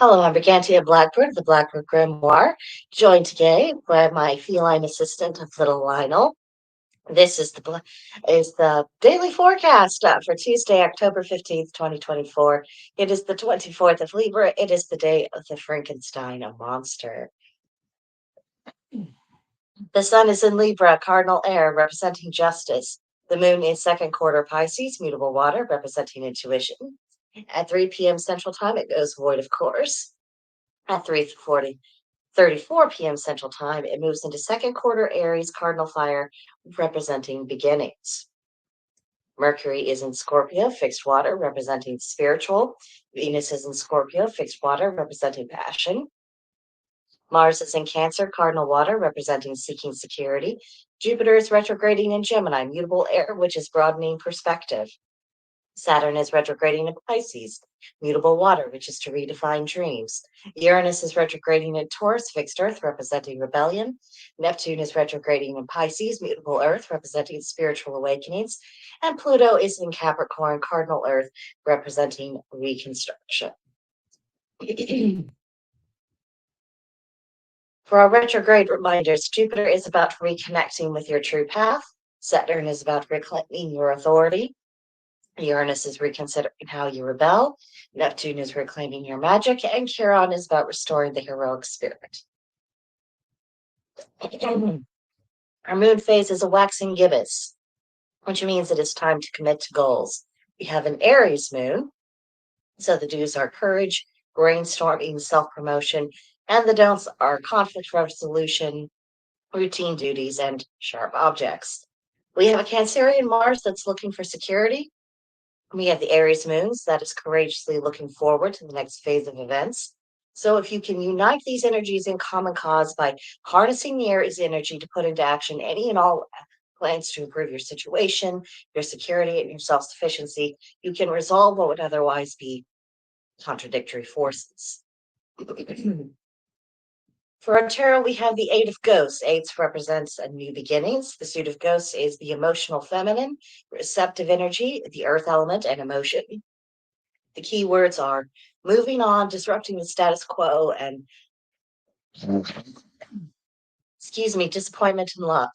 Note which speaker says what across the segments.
Speaker 1: Hello, I'm Brigantia Blackbird of the Blackbird Grimoire, joined today by my feline assistant of Little Lionel. This is the daily forecast for Tuesday, October 15th, 2024. It is the 24th of Libra. It is the day of the Frankenstein, a monster. The sun is in Libra, cardinal air, representing justice. The moon is second quarter Pisces, mutable water, representing intuition. At 3 p.m. Central Time, it goes void, of course. At 3:34 p.m. Central Time, it moves into second quarter Aries cardinal fire, representing beginnings. Mercury is in Scorpio, fixed water, representing spiritual. Venus is in Scorpio, fixed water, representing passion. Mars is in Cancer, cardinal water, representing seeking security. Jupiter is retrograding in Gemini, mutable air, which is broadening perspective. Saturn is retrograding in Pisces, mutable water, which is to redefine dreams. Uranus is retrograding in Taurus, fixed earth, representing rebellion. Neptune is retrograding in Pisces, mutable earth, representing spiritual awakenings. And Pluto is in Capricorn, cardinal earth, representing reconstruction. For our retrograde reminders, Jupiter is about reconnecting with your true path. Saturn is about reclaiming your authority. Uranus is reconsidering how you rebel. Neptune is reclaiming your magic. And Chiron is about restoring the heroic spirit. Our moon phase is a waxing gibbous, which means it is time to commit to goals. We have an Aries moon, so the do's are courage, brainstorming, self-promotion, and the don'ts are conflict resolution, routine duties, and sharp objects. We have a Cancerian Mars that's looking for security. We have the Aries moons that is courageously looking forward to the next phase of events. So if you can unite these energies in common cause by harnessing the Aries energy to put into action any and all plans to improve your situation, your security, and your self-sufficiency, you can resolve what would otherwise be contradictory forces. For our tarot, we have the Eight of Ghosts. Eights represents a new beginnings. The suit of Ghosts is the emotional feminine, receptive energy, the earth element, and emotion. The key words are moving on, disrupting the status quo, and, disappointment and love.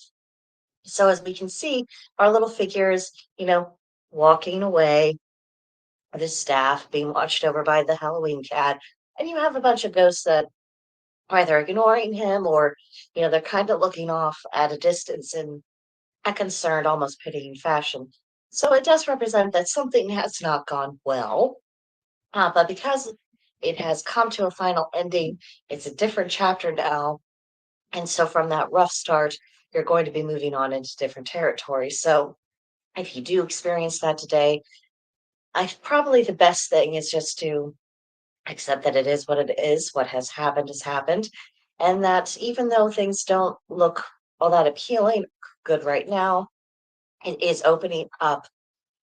Speaker 1: So as we can see, our little figures, walking away, the staff being watched over by the Halloween cat, and you have a bunch of ghosts that either ignoring him or, they're kind of looking off at a distance in a concerned, almost pitying fashion. So it does represent that something has not gone well, but because it has come to a final ending, it's a different chapter now. And so from that rough start, you're going to be moving on into different territory. So if you do experience that today, probably the best thing is just to accept that it is what it is. What has happened. And that even though things don't look all that appealing, good right now, it is opening up.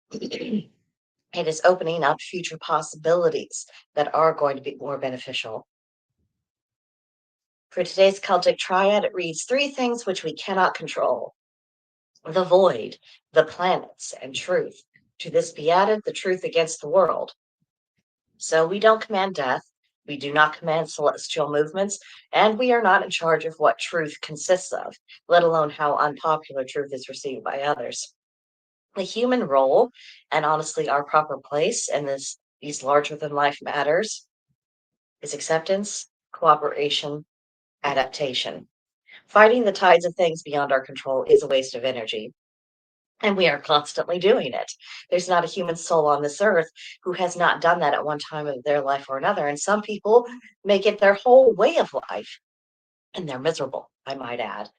Speaker 1: It is opening up future possibilities that are going to be more beneficial. For today's Celtic Triad, it reads three things which we cannot control: the void, the planets, and truth. To this be added the truth against the world. So we don't command death, we do not command celestial movements, and we are not in charge of what truth consists of, let alone how unpopular truth is received by others. The human role, and honestly our proper place in these larger than life matters, is acceptance, cooperation, adaptation. Fighting the tides of things beyond our control is a waste of energy. And we are constantly doing it. There's not a human soul on this earth who has not done that at one time of their life or another. And some people make it their whole way of life, and they're miserable, I might add.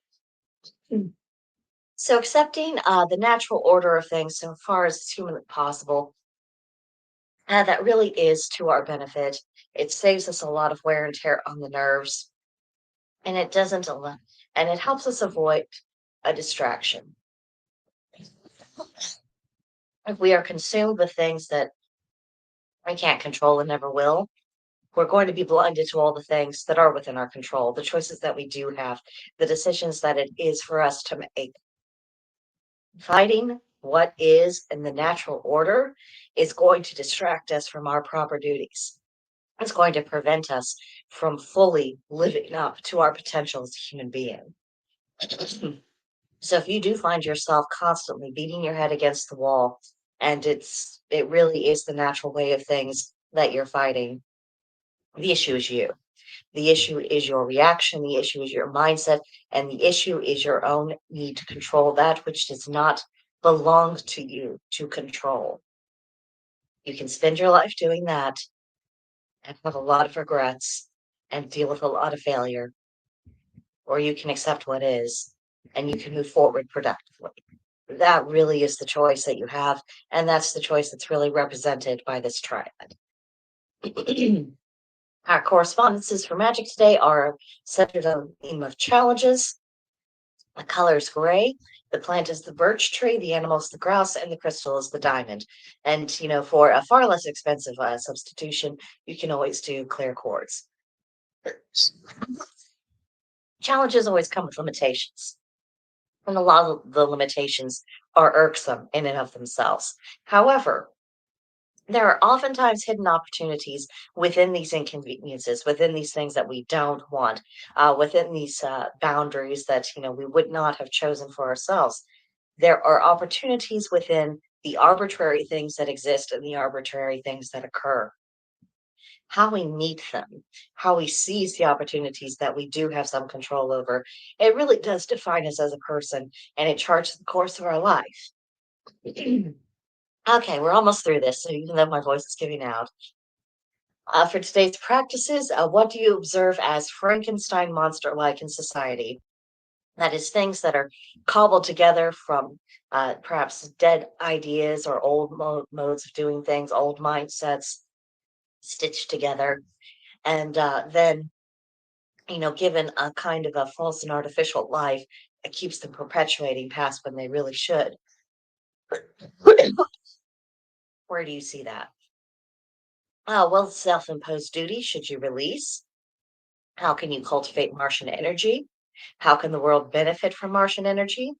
Speaker 1: So accepting the natural order of things so far as it's humanly possible, that really is to our benefit. It saves us a lot of wear and tear on the nerves, and it doesn't allow, and it helps us avoid a distraction. If we are consumed with things that we can't control and never will, we're going to be blinded to all the things that are within our control, the choices that we do have, the decisions that it is for us to make. Fighting what is in the natural order is going to distract us from our proper duties. It's going to prevent us from fully living up to our potential as a human being. So if you do find yourself constantly beating your head against the wall, and it really is the natural way of things that you're fighting, the issue is you. The issue is your reaction, the issue is your mindset, and the issue is your own need to control that which does not belong to you to control. You can spend your life doing that and have a lot of regrets and deal with a lot of failure, or you can accept what is and you can move forward productively. That really is the choice that you have, and that's the choice that's really represented by this triad. Our correspondences for magic today are centered on the theme of challenges. The color is gray. The plant is the birch tree. The animal is the grouse, and the crystal is the diamond. And for a far less expensive substitution, you can always do clear quartz. Challenges always come with limitations, and a lot of the limitations are irksome in and of themselves. However, there are oftentimes hidden opportunities within these inconveniences, within these things that we don't want, within these boundaries that we would not have chosen for ourselves. There are opportunities within the arbitrary things that exist and the arbitrary things that occur. How we meet them, how we seize the opportunities that we do have some control over, it really does define us as a person, and it charts the course of our life. Okay, we're almost through this, so even though my voice is giving out. For today's practices, what do you observe as Frankenstein monster-like in society? That is, things that are cobbled together from perhaps dead ideas or old modes of doing things, old mindsets stitched together, and then, given a kind of a false and artificial life, it keeps them perpetuating past when they really should. Where do you see that? Well, self imposed duty should you release? How can you cultivate Martian energy? How can the world benefit from Martian energy?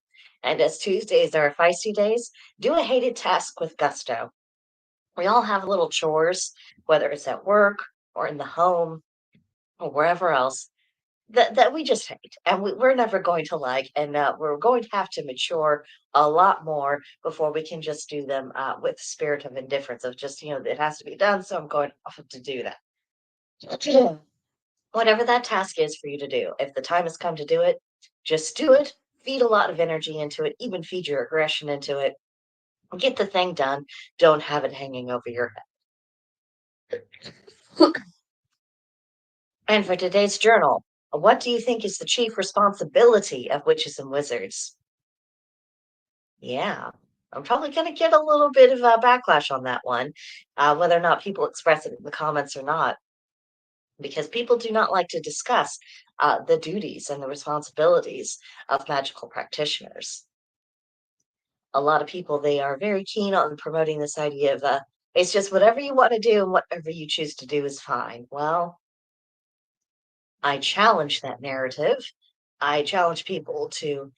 Speaker 1: And as Tuesdays are feisty days, do a hated task with gusto. We all have little chores, whether it's at work or in the home or wherever else, that we just hate and we're never going to like. And we're going to have to mature a lot more before we can just do them with the spirit of indifference of just, it has to be done. So I'm going off to do that. Whatever that task is for you to do, if the time has come to do it, just do it. Feed a lot of energy into it, even feed your aggression into it. Get the thing done. Don't have it hanging over your head. And for today's journal, what do you think is the chief responsibility of witches and wizards? Yeah, I'm probably going to get a little bit of a backlash on that one, whether or not people express it in the comments or not, because people do not like to discuss the duties and the responsibilities of magical practitioners. A lot of people, they are very keen on promoting this idea of it's just whatever you want to do and whatever you choose to do is fine. Well, I challenge that narrative. I challenge people to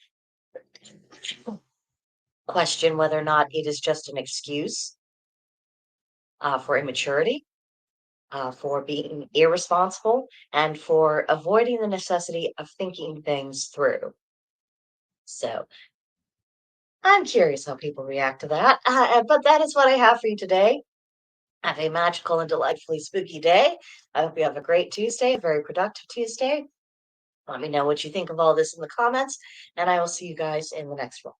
Speaker 1: question whether or not it is just an excuse for immaturity, for being irresponsible, and for avoiding the necessity of thinking things through. So I'm curious how people react to that. But that is what I have for you today. Have a magical and delightfully spooky day. I hope you have a great Tuesday, a very productive Tuesday. Let me know what you think of all this in the comments, and I will see you guys in the next one.